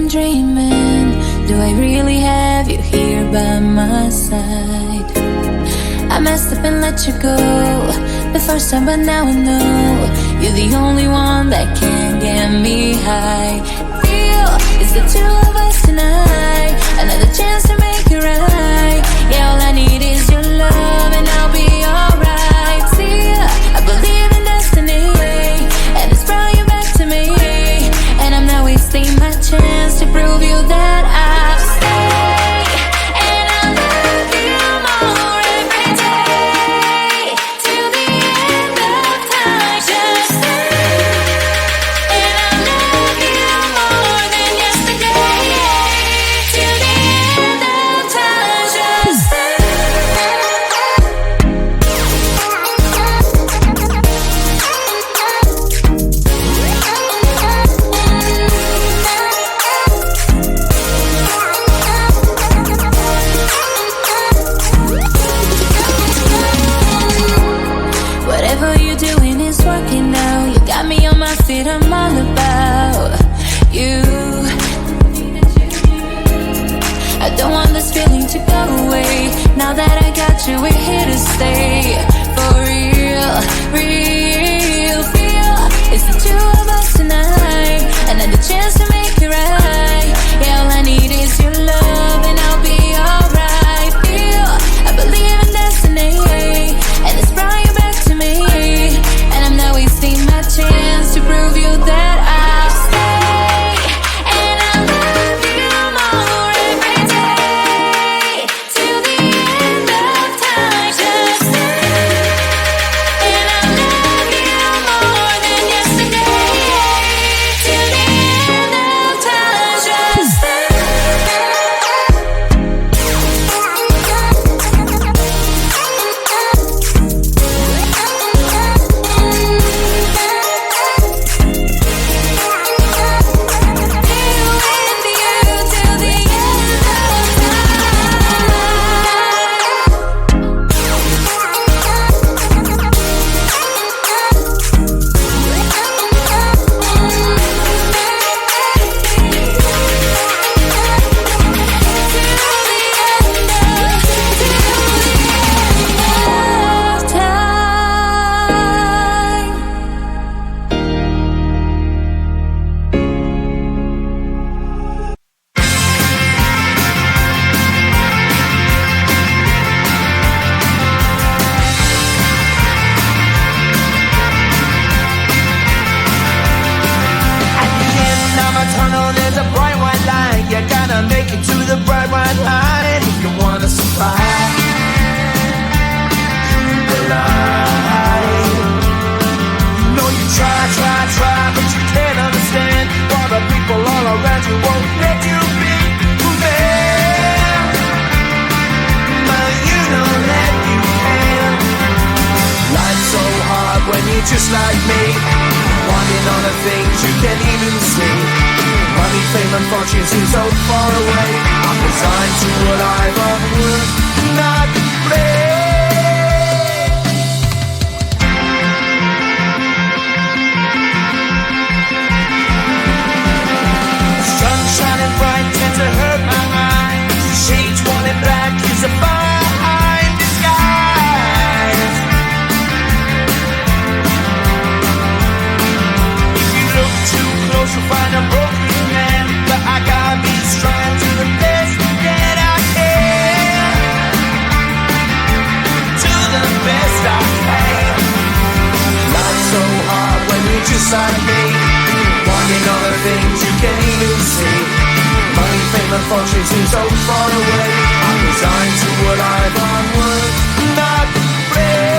dreaming? Do I really have you here by my side? I messed up and let you go the first time, but now I know you're the only one that can get me high. Feel it's the two of us tonight, another chance to make it right. Yeah, all I need is your love and I'll be alright. See, I believe in destiny, and it's brought you back to me, and I'm not wasting my chance to prove you that I'll stay, and I'll love you more every day till the end of time. Just stay, and I'll love you more than yesterday till the end of time. Just stay. Whatever you're doing is working now. You got me on my feet, I'm all about you. I don't want this feeling to go away. Now that I got you, we're here to stay. For real, real feel it's the two of us tonight, another chance to make it right. Yeah, all I need is your love and I'll be alright. Feel I believe in destiny, and it's brought you back to me, and I'm not wasting my chance to prove you that I'll stay, and I'll love you more every day till the end of time. Just stay, and I'll love you more than yesterday till the end of time. Just stay. At the end of a tunnel, there's a bright white light. You gotta make it to the bright white light if you wanna survive the light. You know you try, but you can't understand why the people all around you won't let you be who they are. But you know that you can. Life's so hard when you're just like me, wanting all the things you can't even see. Money, fame, and fortune seem so far away. I'm resigned to a life of work, not play. Sun shining bright tends to hurt my mind. Shades worn in black is a fine disguise. If you look too close, you'll find a broken man. But I gotta be strong to the best that I can. To the best I can. Life's so hard when you're just like me, wanting all the things you can't even see. Money, fame, and fortune seem so far away. I'm resigned to a life on work, not play.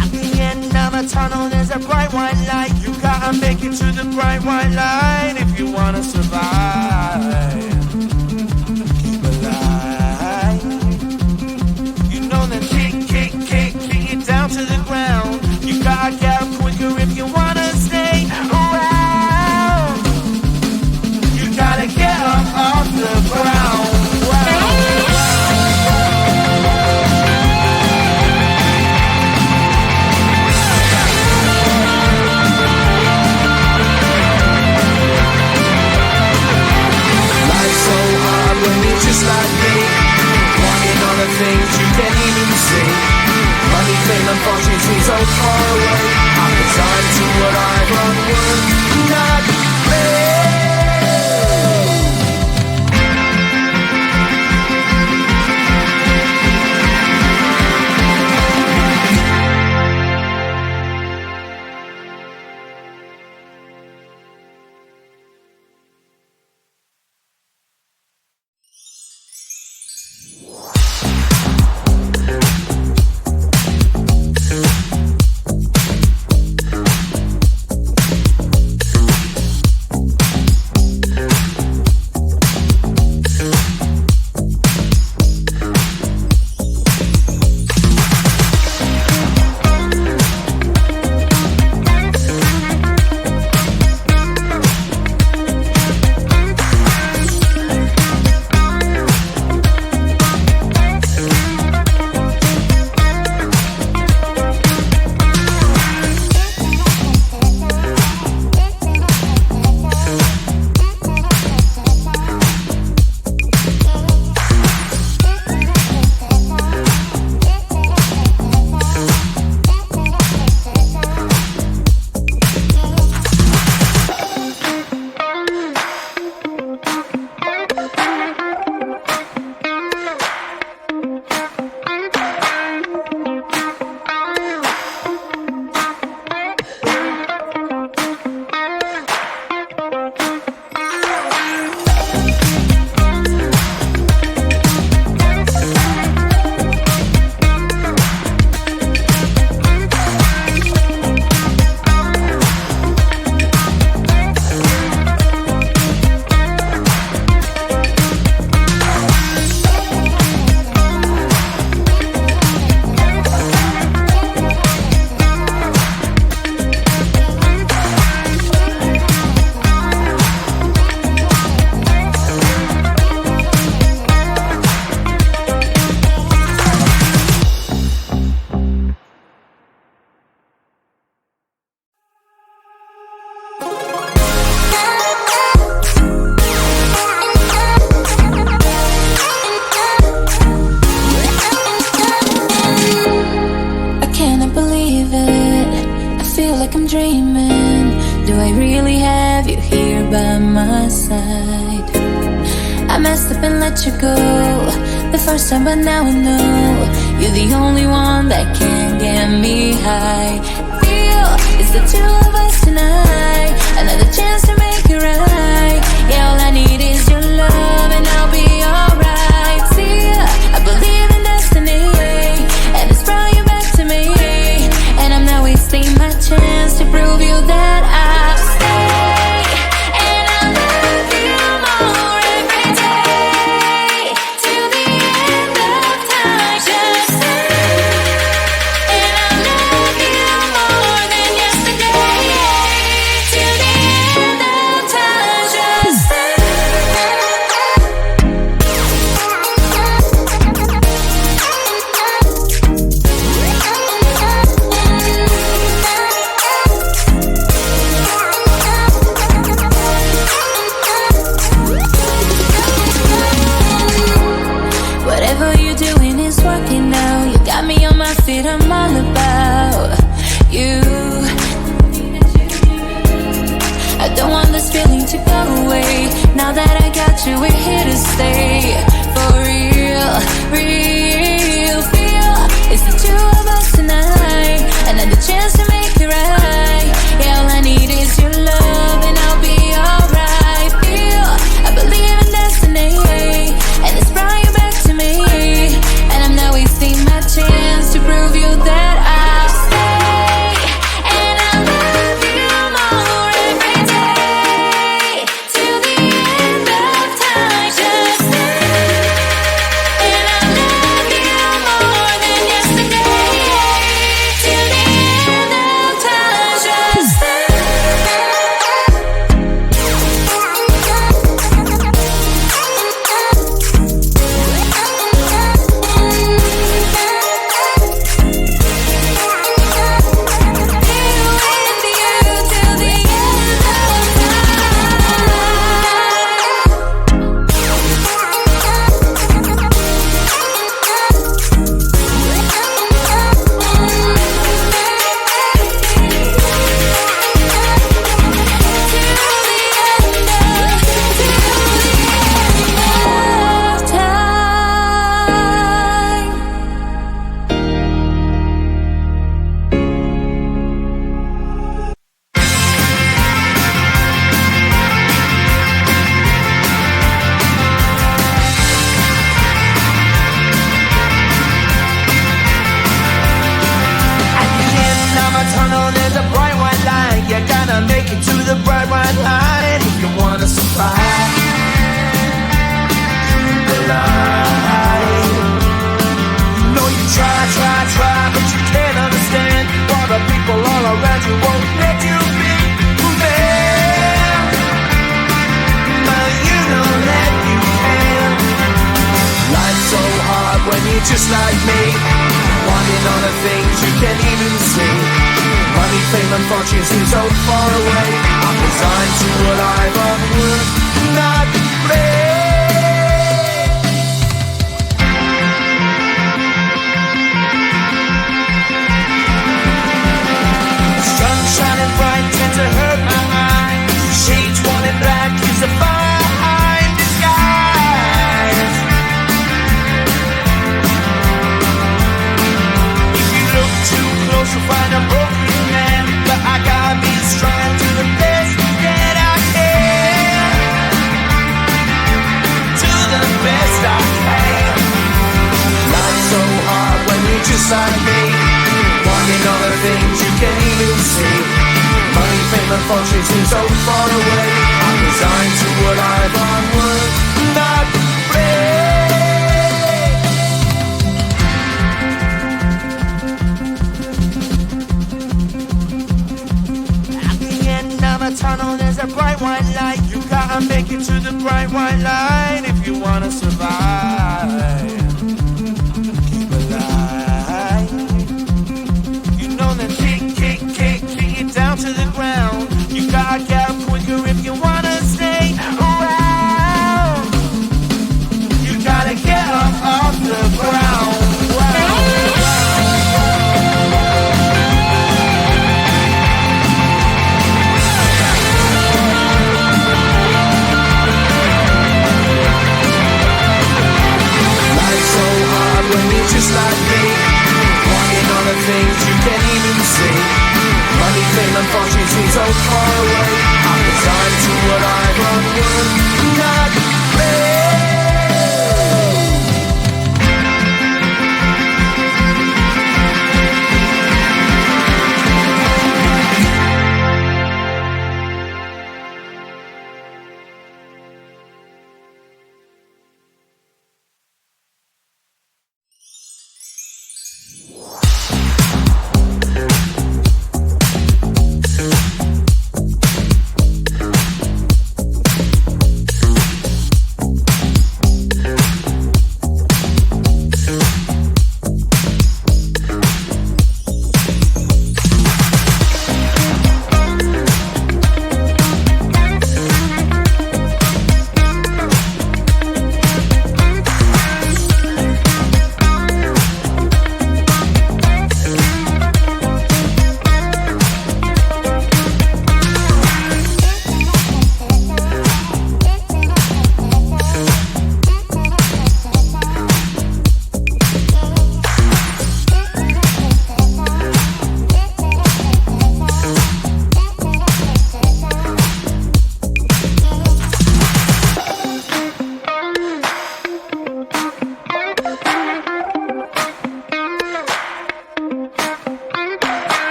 At the end of a tunnel, there's a bright white light. You gotta make it to the bright white light if you wanna survive. Keep alive. You know that kick it down to the ground. You gotta get up quicker if you wanna stay around. You gotta get up off the ground. Wow. far away. I'm resigned to what I've unlearned, not fair. I messed up and let you go the first time, but now I know you're the only one that can get me high. Feel it's the two of us tonight, another chance to make it right. Yeah, all I need is your love and I'll be alright. See, I believe in destiny, and it's brought you back to me, and I'm not wasting my chance to prove you that I'll stay. Time you're just like me, wanting all the things you can't even see. Money, fame and fortune seem so far away. I'm resigned to a life of work, not play. Sun shining bright tends to hurt my eyes. Shades worn in black is a fine disguise. If you look too close, you'll find a broken man. But I gotta be strong to the best that I can. To the best I can. Life's so hard when you're just like me, wanting all the things you can't even see. Money, fame and fortune seem so far away. I'm resigned to a life on work, not play. At the end of a tunnel there's a bright white light. You gotta make it to the bright white light if you wanna survive. Keep alive. You know that kick it down to the ground. You gotta get up quicker if you wanna stay around. You gotta get up off the ground. Life's so hard when you're just like me, wanting all the things you can't even see. Money, fame and fortune seem so far away. I'm resigned to what I've run work, not play.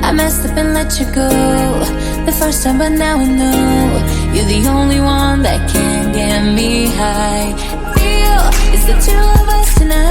I messed up and let you go the first time, but now I know you're the only one that can get me high. Real is the two of us tonight.